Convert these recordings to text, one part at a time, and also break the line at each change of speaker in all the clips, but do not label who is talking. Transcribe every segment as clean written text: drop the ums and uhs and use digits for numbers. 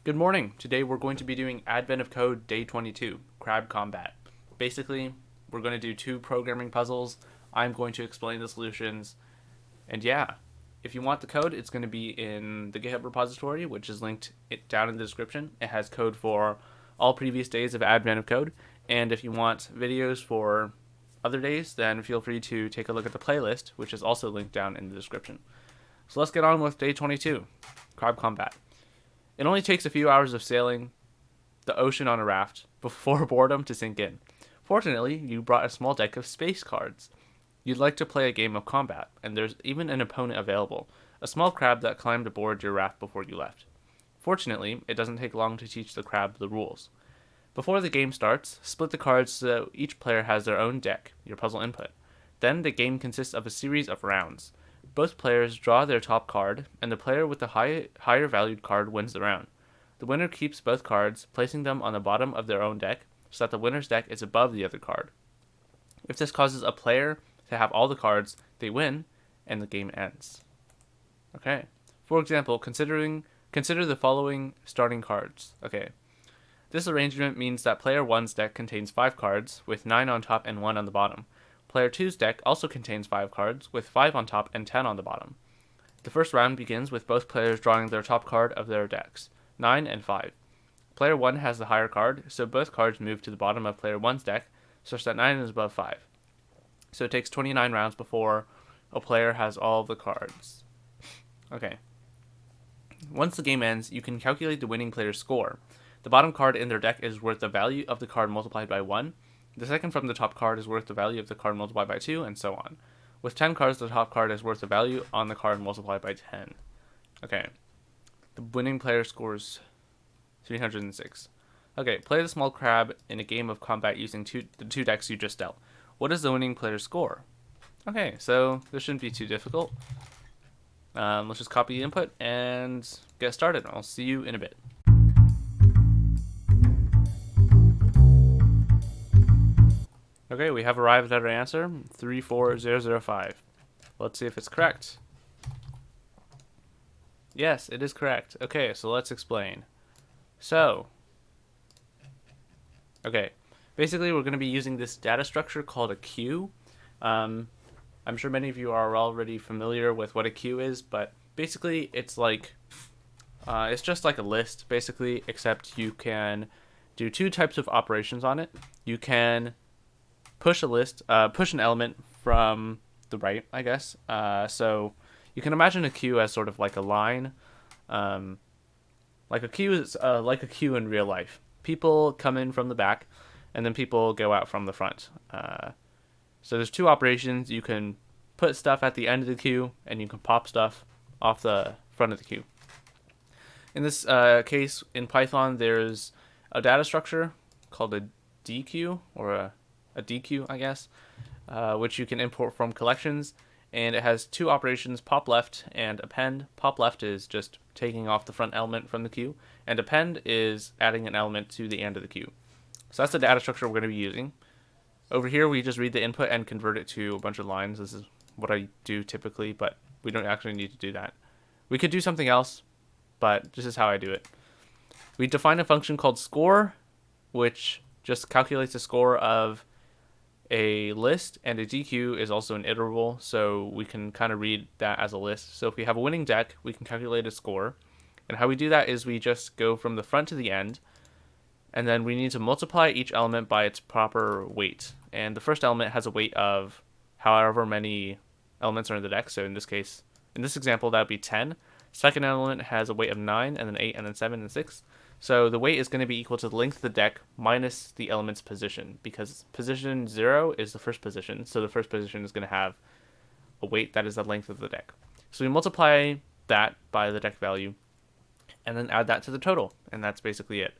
Good morning. Today we're going to be doing Advent of Code Day 22, Crab Combat. Basically, we're going to do two programming puzzles. I'm going to explain the solutions. And yeah, if you want the code, it's going to be in the GitHub repository, which is linked down in the description. It has code for all previous days of Advent of Code. And if you want videos for other days, then feel free to take a look at the playlist, which is also linked down in the description. So let's get on with Day 22, Crab Combat. It only takes a few hours of sailing the ocean on a raft before boredom to sink in. Fortunately, you brought a small deck of space cards. You'd like to play a game of combat, and there's even an opponent available, a small crab that climbed aboard your raft before you left. Fortunately, it doesn't take long to teach the crab the rules. Before the game starts, split the cards so each player has their own deck, your puzzle input. Then the game consists of a series of rounds. Both players draw their top card, and the player with the higher valued card wins the round. The winner keeps both cards, placing them on the bottom of their own deck, so that the winner's deck is above the other card. If this causes a player to have all the cards, they win, and the game ends. Okay. For example, consider the following starting cards. Okay. This arrangement means that player 1's deck contains 5 cards, with 9 on top and 1 on the bottom. Player 2's deck also contains 5 cards, with 5 on top and 10 on the bottom. The first round begins with both players drawing their top card of their decks, 9 and 5. Player 1 has the higher card, so both cards move to the bottom of player 1's deck, such that 9 is above 5. So it takes 29 rounds before a player has all the cards. Okay. Once the game ends, you can calculate the winning player's score. The bottom card in their deck is worth the value of the card multiplied by 1. The second from the top card is worth the value of the card multiplied by 2, and so on. With 10 cards, the top card is worth the value on the card multiplied by 10. Okay. The winning player scores 306. Okay, play the small crab in a game of combat using the two decks you just dealt. What is the winning player's score? Okay, so this shouldn't be too difficult. Let's just copy the input and get started. I'll see you in a bit. Okay, we have arrived at our answer, 34005. Let's see if it's correct. Yes, it is correct. Okay, so let's explain. Okay, basically we're going to be using this data structure called a queue. I'm sure many of you are already familiar with what a queue is, but basically it's like, it's just like a list, basically, except you can do two types of operations on it. You can push an element from the right, I guess. So you can imagine a queue as sort of like a line. Like a queue is like a queue in real life. People come in from the back, and then people go out from the front. So there's two operations. You can put stuff at the end of the queue, and you can pop stuff off the front of the queue. In this case, in Python, there's a data structure called a dequeue, or a dequeue, I guess, which you can import from collections, and it has two operations, pop left and append. Pop left is just taking off the front element from the queue, and append is adding an element to the end of the queue. So that's the data structure we're going to be using. Over here, we just read the input and convert it to a bunch of lines. This is what I do typically, but we don't actually need to do that. We could do something else, but this is how I do it. We define a function called score, which just calculates the score of a list, and a dequeue is also an iterable, so we can kind of read that as a list. So if we have a winning deck, we can calculate a score. And how we do that is we just go from the front to the end, and then we need to multiply each element by its proper weight. And the first element has a weight of however many elements are in the deck. So in this case, in this example, that would be 10. Second element has a weight of 9, and then 8, and then 7, and 6. So the weight is going to be equal to the length of the deck minus the element's position, because position 0 is the first position, so the first position is going to have a weight that is the length of the deck. So we multiply that by the deck value, and then add that to the total, and that's basically it.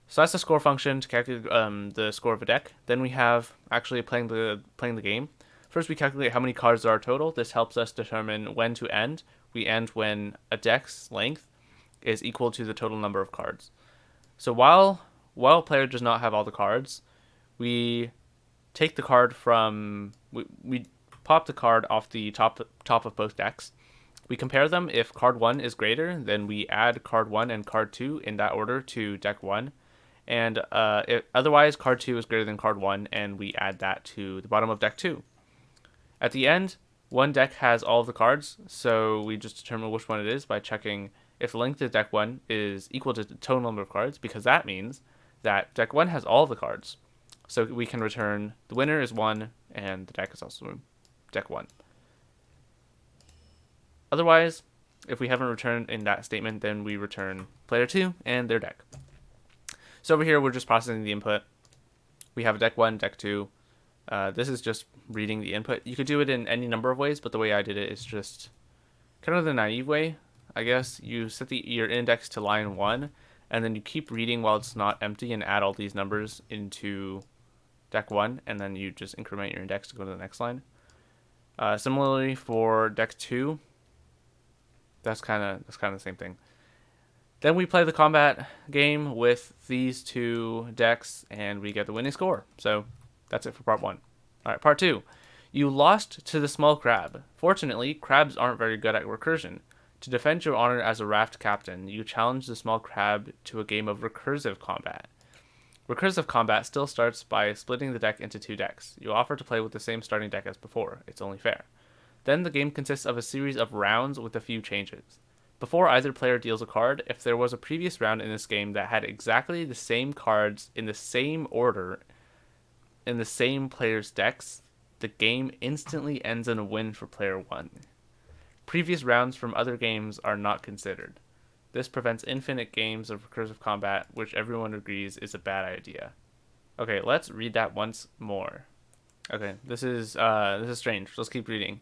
So that's the score function to calculate the score of a deck. Then we have actually playing the game. First we calculate how many cards there are total. This helps us determine when to end. We end when a deck's length is equal to the total number of cards. So while a player does not have all the cards, we take the card from we pop the card off the top of both decks, We compare them. If card 1 is greater, then we add card 1 and card 2 in that order to deck 1. And otherwise, card 2 is greater than card 1, and we add that to the bottom of deck 2. At the end, one deck has all of the cards, so we just determine which one it is by checking if the length of deck 1 is equal to the total number of cards, because that means that deck 1 has all of the cards. So we can return the winner is 1, and the deck is also deck 1. Otherwise, if we haven't returned in that statement, then we return player 2 and their deck. So over here, we're just processing the input. We have deck 1, deck 2. This is just reading the input. You could do it in any number of ways, but the way I did it is just kind of the naive way, I guess. You set your index to line 1, and then you keep reading while it's not empty and add all these numbers into deck 1, and then you just increment your index to go to the next line. Similarly for deck 2, that's kind of the same thing. Then we play the combat game with these two decks, and we get the winning score. So that's it for part 1. All right, part 2. You lost to the small crab. Fortunately, crabs aren't very good at recursion. To defend your honor as a raft captain, you challenge the small crab to a game of recursive combat. Recursive combat still starts by splitting the deck into 2 decks. You offer to play with the same starting deck as before. It's only fair. Then the game consists of a series of rounds with a few changes. Before either player deals a card, if there was a previous round in this game that had exactly the same cards in the same order in the same player's decks, the game instantly ends in a win for player 1. Previous rounds from other games are not considered. This prevents infinite games of recursive combat, which everyone agrees is a bad idea. Okay, let's read that once more. Okay, this is strange. Let's keep reading.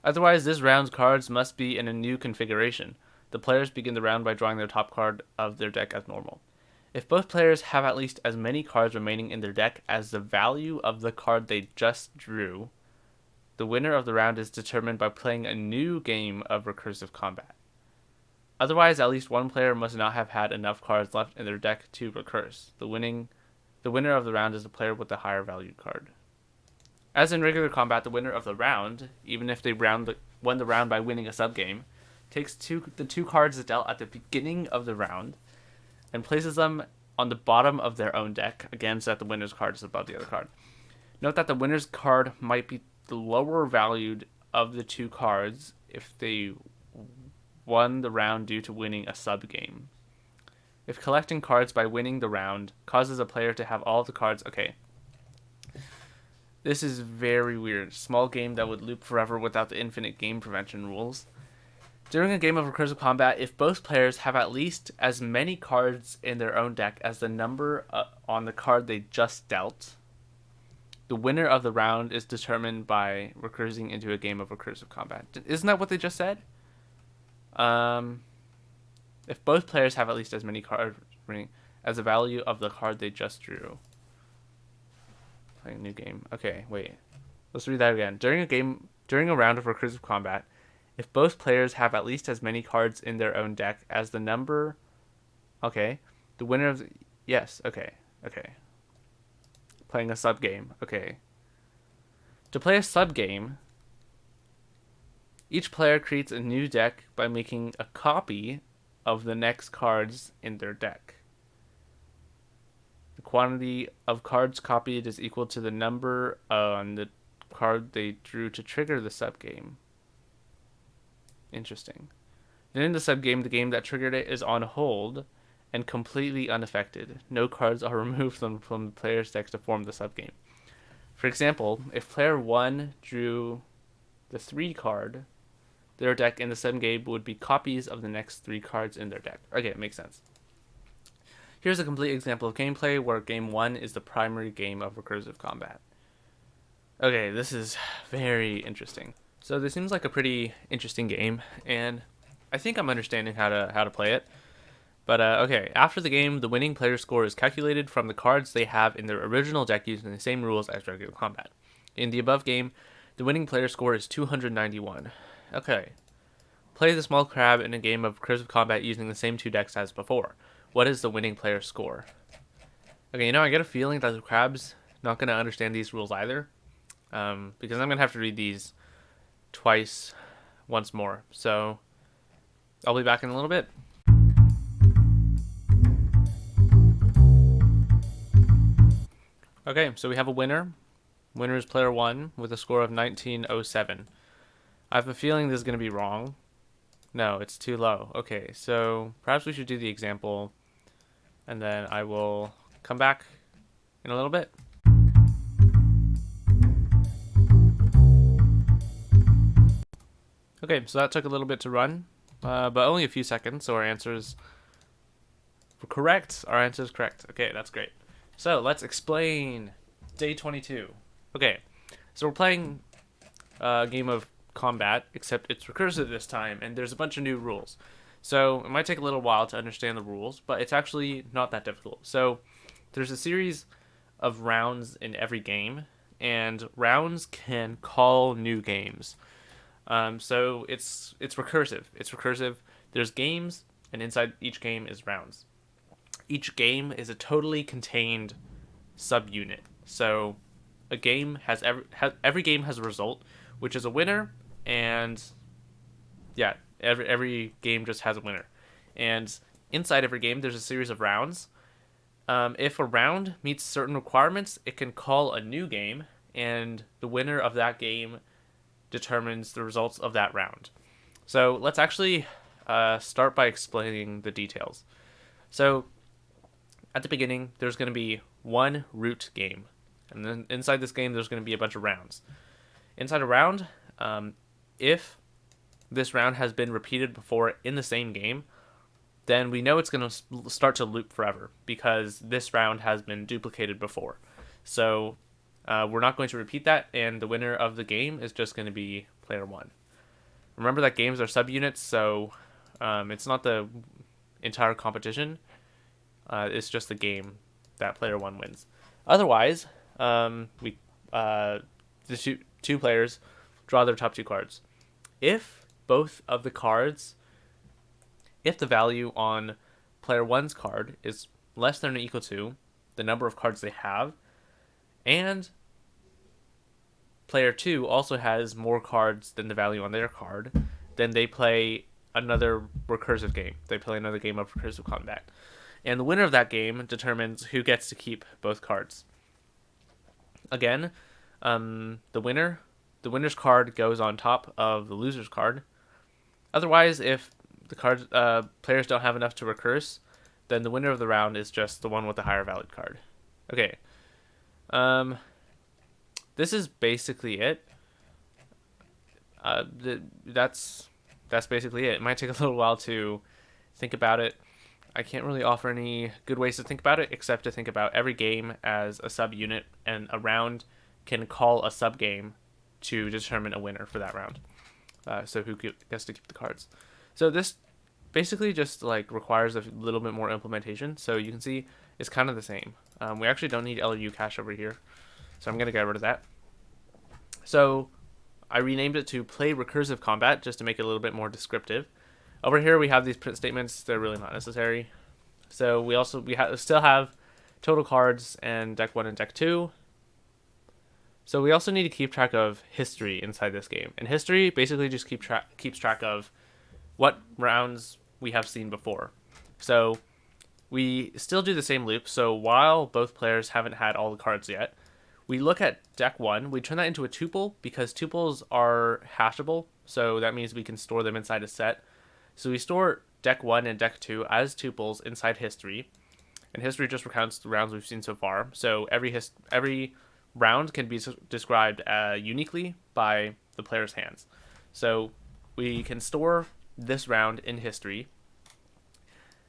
Otherwise, this round's cards must be in a new configuration. The players begin the round by drawing their top card of their deck as normal. If both players have at least as many cards remaining in their deck as the value of the card they just drew, the winner of the round is determined by playing a new game of recursive combat. Otherwise, at least one player must not have had enough cards left in their deck to recurse. The winner of the round is the player with the higher valued card. As in regular combat, the winner of the round, even if they won the round by winning a subgame, takes the 2 cards dealt at the beginning of the round and places them on the bottom of their own deck, again so that the winner's card is above the other card. Note that the winner's card might be the lower valued of the 2 cards if they won the round due to winning a subgame. If collecting cards by winning the round causes a player to have all the cards... Okay. This is very weird. Small game that would loop forever without the infinite game prevention rules. During a game of recursive combat, if both players have at least as many cards in their own deck as the number on the card they just dealt, the winner of the round is determined by recursing into a game of recursive combat. Isn't that what they just said? If both players have at least as many cards as the value of the card they just drew. Playing a new game. Okay, wait. Let's read that again. During a round of recursive combat, if both players have at least as many cards in their own deck as the number... Okay. The winner of... Yes, okay. Playing a subgame. Okay. To play a subgame, each player creates a new deck by making a copy of the next cards in their deck. The quantity of cards copied is equal to the number on the card they drew to trigger the subgame. Interesting. Then in the subgame, the game that triggered it is on hold and completely unaffected. No cards are removed from the player's deck to form the subgame. For example, if player 1 drew the 3 card, their deck in the subgame would be copies of the next 3 cards in their deck. Okay, it makes sense. Here's a complete example of gameplay where game 1 is the primary game of recursive combat. Okay, this is very interesting. So this seems like a pretty interesting game, and I think I'm understanding how to play it. But okay, after the game, the winning player score is calculated from the cards they have in their original deck using the same rules as regular combat. In the above game, the winning player score is 291. Okay. Play the small crab in a game of recursive combat using the same 2 decks as before. What is the winning player score? Okay, I get a feeling that the crab's not going to understand these rules either. Because I'm going to have to read these once more. So I'll be back in a little bit. Okay, so we have a winner. Winner is player 1 with a score of 1907. I have a feeling this is going to be wrong. No, it's too low. Okay, so perhaps we should do the example, and then I will come back in a little bit. Okay, so that took a little bit to run, but only a few seconds, so our answers were correct. Our answer is correct. Okay, that's great. So let's explain day 22. Okay, so we're playing a game of combat, except it's recursive this time, and there's a bunch of new rules. So it might take a little while to understand the rules, but it's actually not that difficult. So there's a series of rounds in every game, and rounds can call new games. So it's recursive. It's recursive. There's games, and inside each game is rounds. Each game is a totally contained subunit. So a game has every game has a result, which is a winner, and yeah, every game just has a winner. And inside every game, there's a series of rounds. If a round meets certain requirements, it can call a new game, and the winner of that game determines the results of that round. So let's actually start by explaining the details. So at the beginning, there's going to be one root game, and then inside this game, there's going to be a bunch of rounds. Inside a round, if this round has been repeated before in the same game, then we know it's going to start to loop forever because this round has been duplicated before. So we're not going to repeat that, and the winner of the game is just going to be player 1. Remember that games are subunits, so it's not the entire competition. It's just the game that player 1 wins. Otherwise, the two players draw their top 2 cards. If both of the cards, if the value on player 1's card is less than or equal to the number of cards they have, and player 2 also has more cards than the value on their card, then they play another recursive game. They play another game of recursive combat. And the winner of that game determines who gets to keep both cards. Again, the winner's card goes on top of the loser's card. Otherwise, if the players don't have enough to recurse, then the winner of the round is just the one with the higher valued card. Okay. This is basically it. That's basically it. It might take a little while to think about it. I can't really offer any good ways to think about it, except to think about every game as a subunit, and a round can call a subgame to determine a winner for that round. So who gets to keep the cards. So this basically just requires a little bit more implementation. So you can see it's kind of the same. We actually don't need LU cache over here, so I'm going to get rid of that. So I renamed it to play recursive combat just to make it a little bit more descriptive. Over here we have these print statements. They're really not necessary. So we still have total cards and deck 1 and deck 2. So we also need to keep track of history inside this game. And history basically just keeps track of what rounds we have seen before. So we still do the same loop. So while both players haven't had all the cards yet, we look at deck 1. We turn that into a tuple because tuples are hashable. So that means we can store them inside a set. So we store deck 1 and deck 2 as tuples inside history. And history just recounts the rounds we've seen so far. So every round can be described uniquely by the player's hands. So we can store this round in history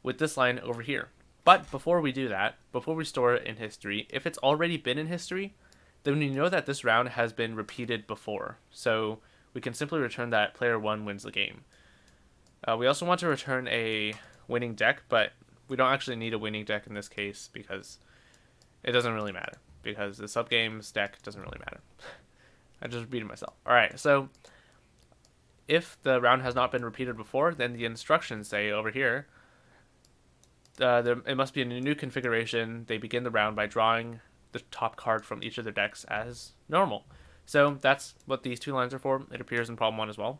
with this line over here. But before we do that, before we store it in history, if it's already been in history, then we know that this round has been repeated before. So we can simply return that player 1 wins the game. We also want to return a winning deck, but we don't actually need a winning deck in this case because it doesn't really matter. Because the subgame's deck doesn't really matter. I just repeated myself. Alright, so if the round has not been repeated before, then the instructions say over here, it must be in a new configuration. They begin the round by drawing the top card from each of their decks as normal. So that's what these 2 lines are for. It appears in part 1 as well.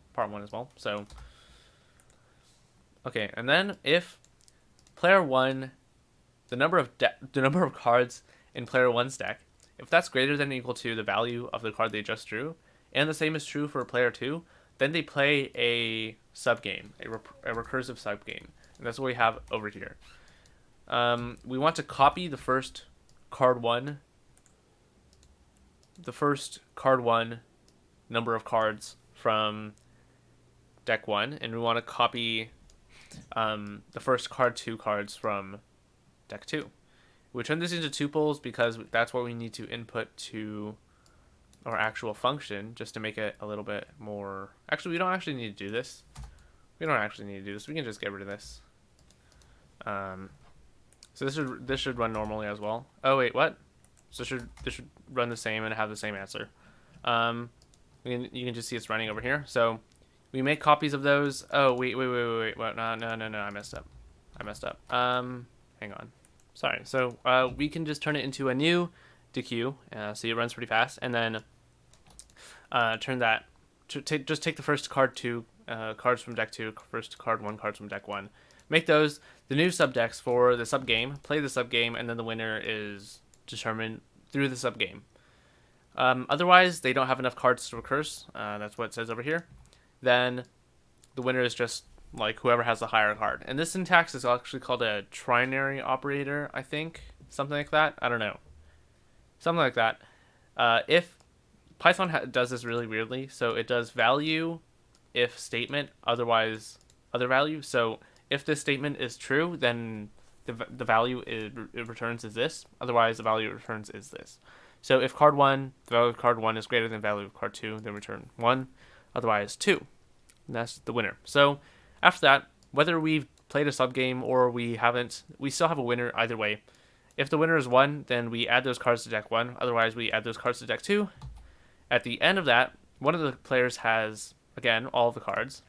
So Okay, and then if player 1, the number of cards in player 1's deck, if that's greater than or equal to the value of the card they just drew, and the same is true for player 2, then they play a subgame, a recursive subgame. And that's what we have over here. We want to copy the first card 1 number of cards from deck 1, and we want to copy the first card 2 cards from deck 2. We turn this into tuples because that's what we need to input to our actual function, just to make it a little bit more... Actually, we don't actually need to do this. We can just get rid of this. So this should run normally as well. Oh wait, what? So this should run the same and have the same answer. You can just see it's running over here. So we make copies of those. Oh wait. What? No. I messed up. Hang on. Sorry. So we can just turn it into a new DQ. See, it runs pretty fast, and then turn that. Just take the first card 2 cards from deck 2, first card 1 cards from deck 1. Make those the new subdecks for the subgame. Play the subgame, and then the winner is determined through the subgame. Otherwise, they don't have enough cards to recurse. That's what it says over here. Then the winner is just like whoever has the higher card. And this syntax is actually called a trinary operator, I think. Something like that. I don't know. Something like that. If Python does this really weirdly, so it does value, if statement, otherwise other value. So if this statement is true, then the value it returns is this. Otherwise, the value it returns is this. So if card 1, the value of card 1 is greater than the value of card 2, then return 1. Otherwise, 2. And that's the winner. So after that, whether we've played a subgame or we haven't, we still have a winner either way. If the winner is 1, then we add those cards to deck 1. Otherwise, we add those cards to deck 2. At the end of that, one of the players has, again, all of the cards.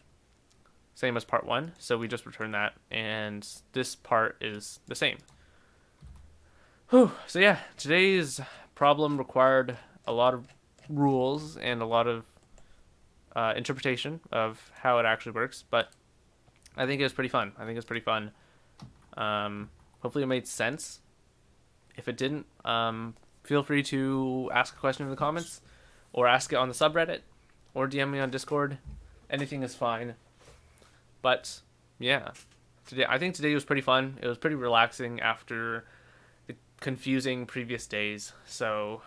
Same as part 1. So we just return that. And this part is the same. Whew. So yeah, today's problem required a lot of rules and a lot of interpretation of how it actually works. But I think it was pretty fun. Hopefully it made sense. If it didn't, feel free to ask a question in the comments, or ask it on the subreddit, or DM me on Discord. Anything is fine. But yeah, I think today was pretty fun. It was pretty relaxing after the confusing previous days. So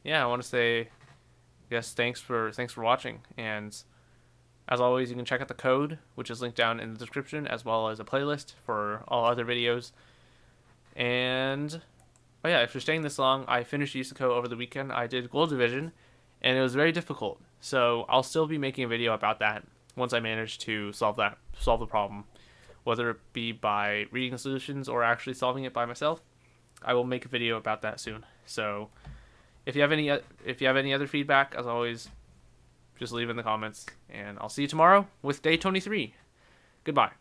yeah, I want to say, I guess, thanks for watching. And as always, you can check out the code, which is linked down in the description, as well as a playlist for all other videos. And oh yeah, if you're staying this long, I finished Yusuko over the weekend. I did Gold Division, and it was very difficult. So I'll still be making a video about that once I manage to solve the problem, whether it be by reading the solutions or actually solving it by myself. I will make a video about that soon. So if you have any other feedback, as always, just leave it in the comments, and I'll see you tomorrow with day 23. Goodbye.